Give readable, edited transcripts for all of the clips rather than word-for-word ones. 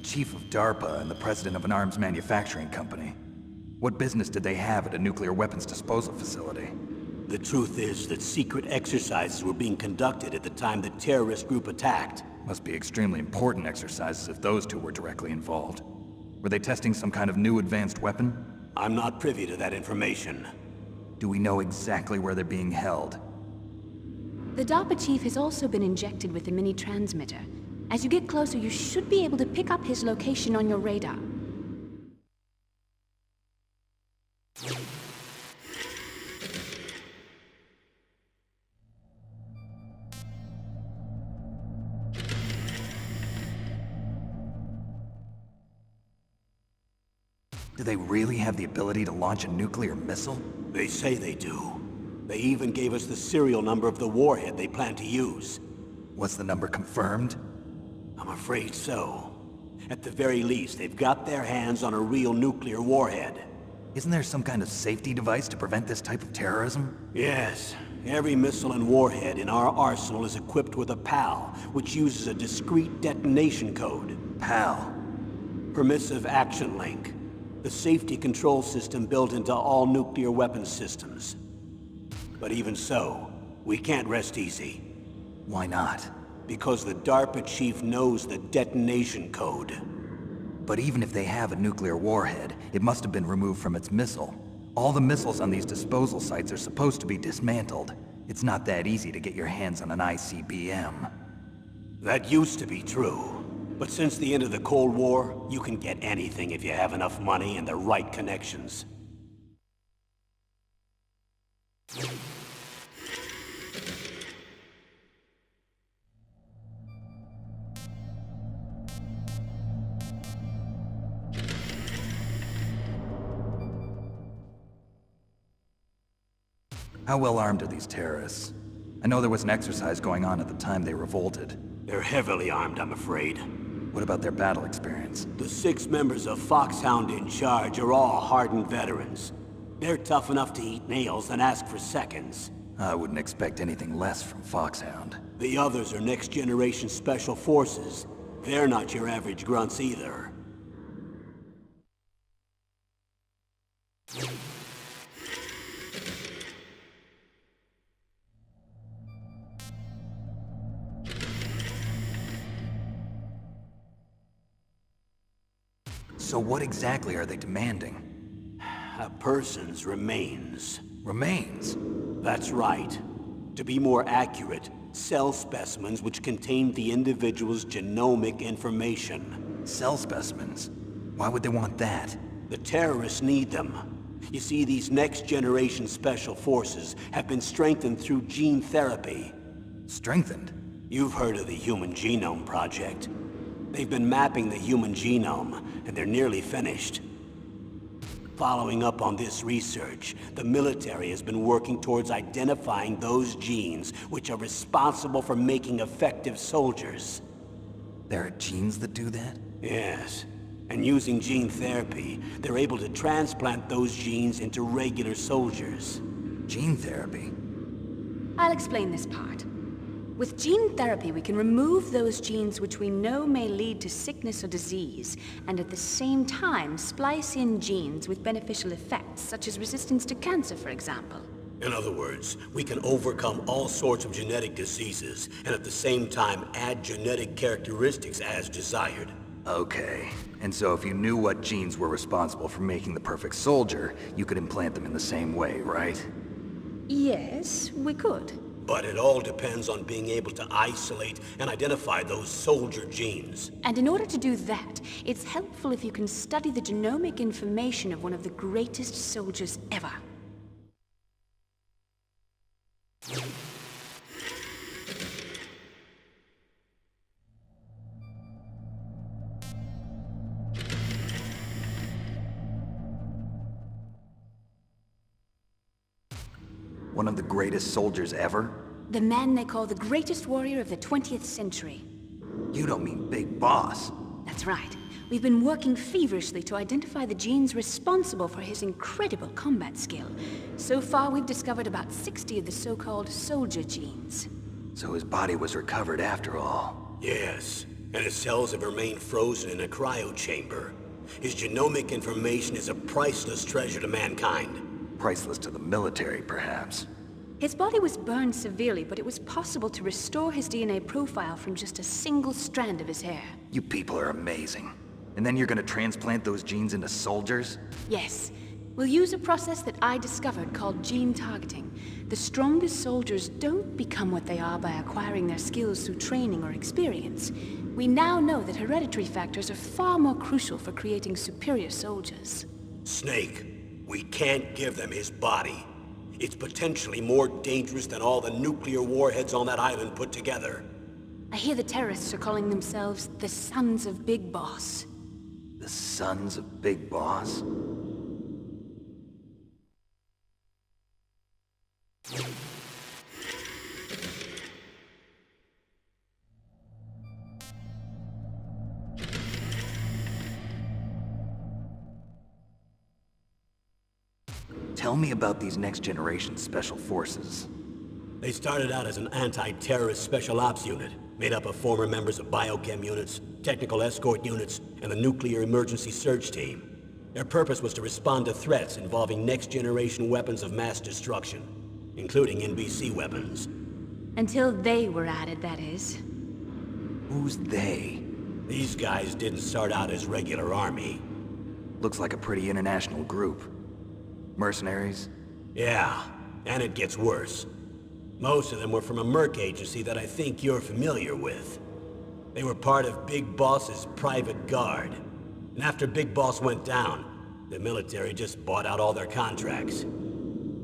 chief of DARPA and the president of an arms manufacturing company. What business did they have at a nuclear weapons disposal facility? The truth is that secret exercises were being conducted at the time the terrorist group attacked. Must be extremely important exercises if those two were directly involved. Were they testing some kind of new advanced weapon? I'm not privy to that information. Do we know exactly where they're being held? The DARPA chief has also been injected with a mini-transmitter. As you get closer, you should be able to pick up his location on your radar. Do they really have the ability to launch a nuclear missile? They say they do. They even gave us the serial number of the warhead they plan to use. Was the number confirmed? I'm afraid so. At the very least, they've got their hands on a real nuclear warhead. Isn't there some kind of safety device to prevent this type of terrorism? Yes. Every missile and warhead in our arsenal is equipped with a PAL, which uses a discrete detonation code. PAL? Permissive Action Link. The safety control system built into all nuclear weapons systems. But even so, we can't rest easy. Why not? Because the DARPA chief knows the detonation code. But even if they have a nuclear warhead, it must have been removed from its missile. All the missiles on these disposal sites are supposed to be dismantled. It's not that easy to get your hands on an ICBM. That used to be true. But since the end of the Cold War, you can get anything if you have enough money and the right connections. How well armed are these terrorists? I know there was an exercise going on at the time they revolted. They're heavily armed, I'm afraid. What about their battle experience? The 6 members of Foxhound in charge are all hardened veterans. They're tough enough to eat nails and ask for seconds. I wouldn't expect anything less from Foxhound. The others are next-generation special forces. They're not your average grunts either. So what exactly are they demanding? A person's remains. Remains? That's right. To be more accurate, cell specimens which contain the individual's genomic information. Cell specimens? Why would they want that? The terrorists need them. You see, these next-generation special forces have been strengthened through gene therapy. Strengthened? You've heard of the Human Genome Project. They've been mapping the human genome, and they're nearly finished. Following up on this research, the military has been working towards identifying those genes which are responsible for making effective soldiers. There are genes that do that? Yes. And using gene therapy, they're able to transplant those genes into regular soldiers. Gene therapy? I'll explain this part. With gene therapy, we can remove those genes which we know may lead to sickness or disease, and at the same time splice in genes with beneficial effects, such as resistance to cancer, for example. In other words, we can overcome all sorts of genetic diseases, and at the same time add genetic characteristics as desired. Okay. And so if you knew what genes were responsible for making the perfect soldier, you could implant them in the same way, right? Yes, we could. But it all depends on being able to isolate and identify those soldier genes. And in order to do that, it's helpful if you can study the genomic information of one of the greatest soldiers ever. One of the greatest soldiers ever? The man they call the greatest warrior of the 20th century. You don't mean Big Boss. That's right. We've been working feverishly to identify the genes responsible for his incredible combat skill. So far, we've discovered about 60 of the so-called soldier genes. So his body was recovered after all. Yes. and his cells have remained frozen in a cryo chamber. His genomic information is a priceless treasure to mankind. Priceless to the military, perhaps. His body was burned severely, but it was possible to restore his DNA profile from just a single strand of his hair. You people are amazing. And then you're gonna transplant those genes into soldiers? Yes. We'll use a process that I discovered called gene targeting. The strongest soldiers don't become what they are by acquiring their skills through training or experience. We now know that hereditary factors are far more crucial for creating superior soldiers. Snake, we can't give them his body. It's potentially more dangerous than all the nuclear warheads on that island put together. I hear the terrorists are calling themselves the Sons of Big Boss. The Sons of Big Boss? Tell me about these next-generation special forces. They started out as an anti-terrorist special ops unit, made up of former members of biochem units, technical escort units, and the nuclear emergency search team. Their purpose was to respond to threats involving next-generation weapons of mass destruction, including NBC weapons. Until they were added, that is. Who's they? These guys didn't start out as regular army. Looks like a pretty international group. Mercenaries? Yeah, and it gets worse. Most of them were from a merc agency that I think you're familiar with. They were part of Big Boss's private guard. And after Big Boss went down, the military just bought out all their contracts.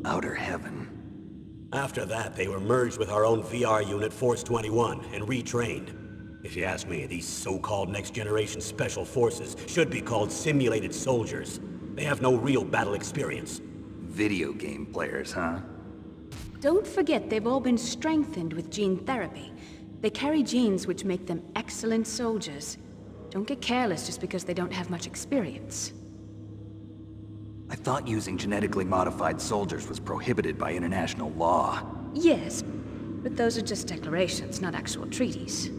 Outer heaven. After that, they were merged with our own VR unit, Force 21, and retrained. If you ask me, these so-called next-generation special forces should be called simulated soldiers. They have no real battle experience. Video game players, huh? Don't forget they've all been strengthened with gene therapy. They carry genes which make them excellent soldiers. Don't get careless just because they don't have much experience. I thought using genetically modified soldiers was prohibited by international law. Yes, but those are just declarations, not actual treaties.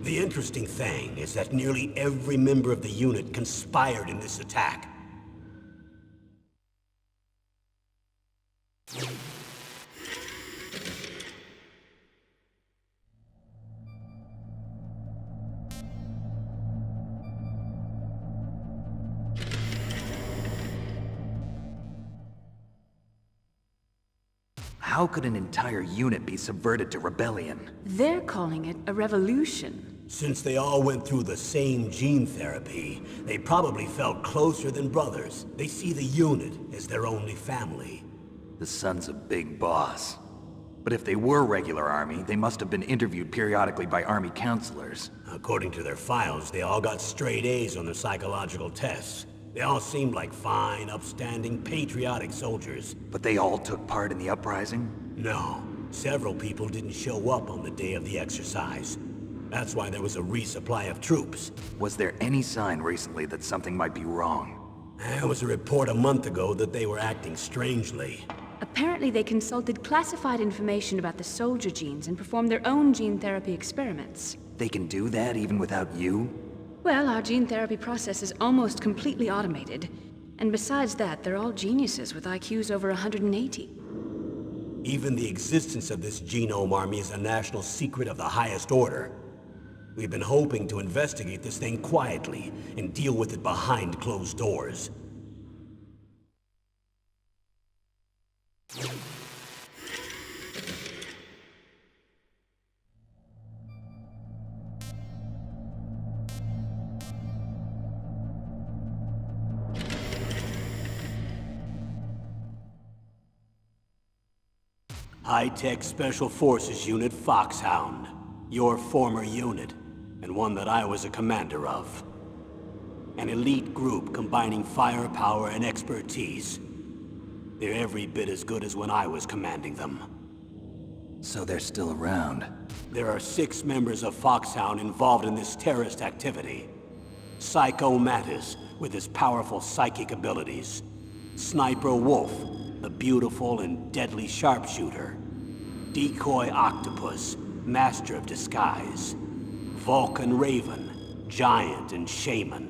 The interesting thing is that nearly every member of the unit conspired in this attack. How could an entire unit be subverted to rebellion? They're calling it a revolution. Since they all went through the same gene therapy, they probably felt closer than brothers. They see the unit as their only family. The Sons of Big Boss. But if they were regular army, they must have been interviewed periodically by army counselors. According to their files, they all got straight A's on their psychological tests. They all seemed like fine, upstanding, patriotic soldiers. But they all took part in the uprising? No, several people didn't show up on the day of the exercise. That's why there was a resupply of troops. Was there any sign recently that something might be wrong? There was a report a month ago that they were acting strangely. Apparently they consulted classified information about the soldier genes and performed their own gene therapy experiments. They can do that even without you? Well, our gene therapy process is almost completely automated. And besides that, they're all geniuses with IQs over 180. Even the existence of this genome army is a national secret of the highest order. We've been hoping to investigate this thing quietly and deal with it behind closed doors. High-Tech Special Forces Unit Foxhound. Your former unit, and one that I was a commander of. An elite group combining firepower and expertise. They're every bit as good as when I was commanding them. So they're still around. There are 6 members of Foxhound involved in this terrorist activity. Psycho Mantis, with his powerful psychic abilities. Sniper Wolf, the beautiful and deadly sharpshooter. Decoy Octopus, master of disguise. Vulcan Raven, Giant and Shaman,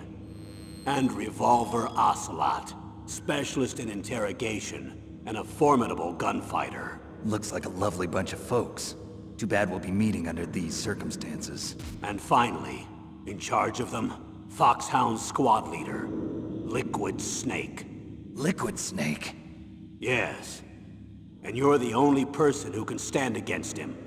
and Revolver Ocelot, specialist in interrogation and a formidable gunfighter. Looks like a lovely bunch of folks. Too bad we'll be meeting under these circumstances. And finally, in charge of them, Foxhound's squad leader, Liquid Snake. Liquid Snake? Yes. And you're the only person who can stand against him.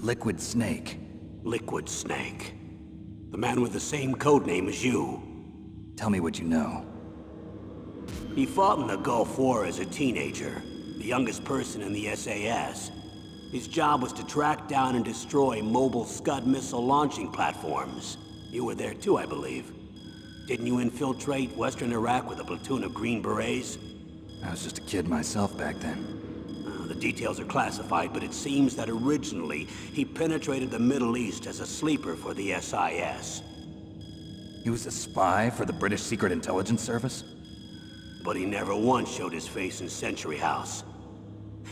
Liquid Snake. Liquid Snake. The man with the same codename as you. Tell me what you know. He fought in the Gulf War as a teenager, the youngest person in the SAS. His job was to track down and destroy mobile Scud missile launching platforms. You were there too, I believe. Didn't you infiltrate Western Iraq with a platoon of Green Berets? I was just a kid myself back then. The details are classified, but it seems that originally he penetrated the Middle East as a sleeper for the SIS. He was a spy for the British Secret Intelligence Service? But he never once showed his face in Century House.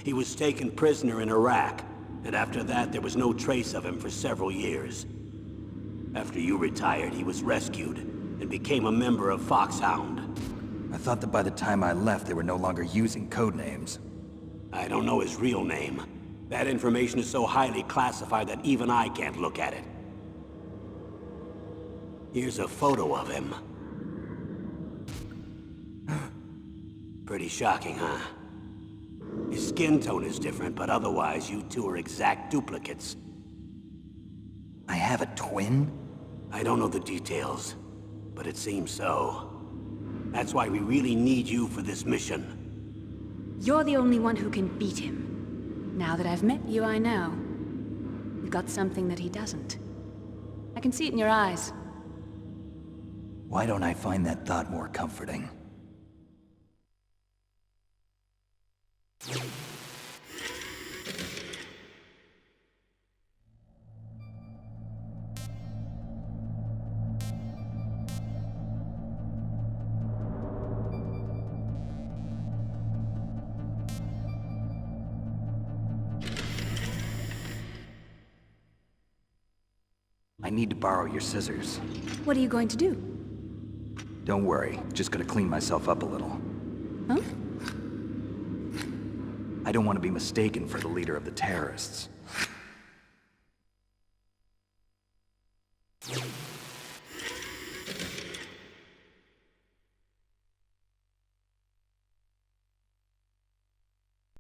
He was taken prisoner in Iraq, and after that there was no trace of him for several years. After you retired, he was rescued and became a member of Foxhound. I thought that by the time I left, they were no longer using codenames. I don't know his real name. That information is so highly classified that even I can't look at it. Here's a photo of him. Pretty shocking, huh? His skin tone is different, but otherwise you two are exact duplicates. I have a twin? I don't know the details, but it seems so. That's why we really need you for this mission. You're the only one who can beat him. Now that I've met you, I know. You've got something that he doesn't. I can see it in your eyes. Why don't I find that thought more comforting? I need to borrow your scissors. What are you going to do? Don't worry, just gonna clean myself up a little. Huh? I don't want to be mistaken for the leader of the terrorists.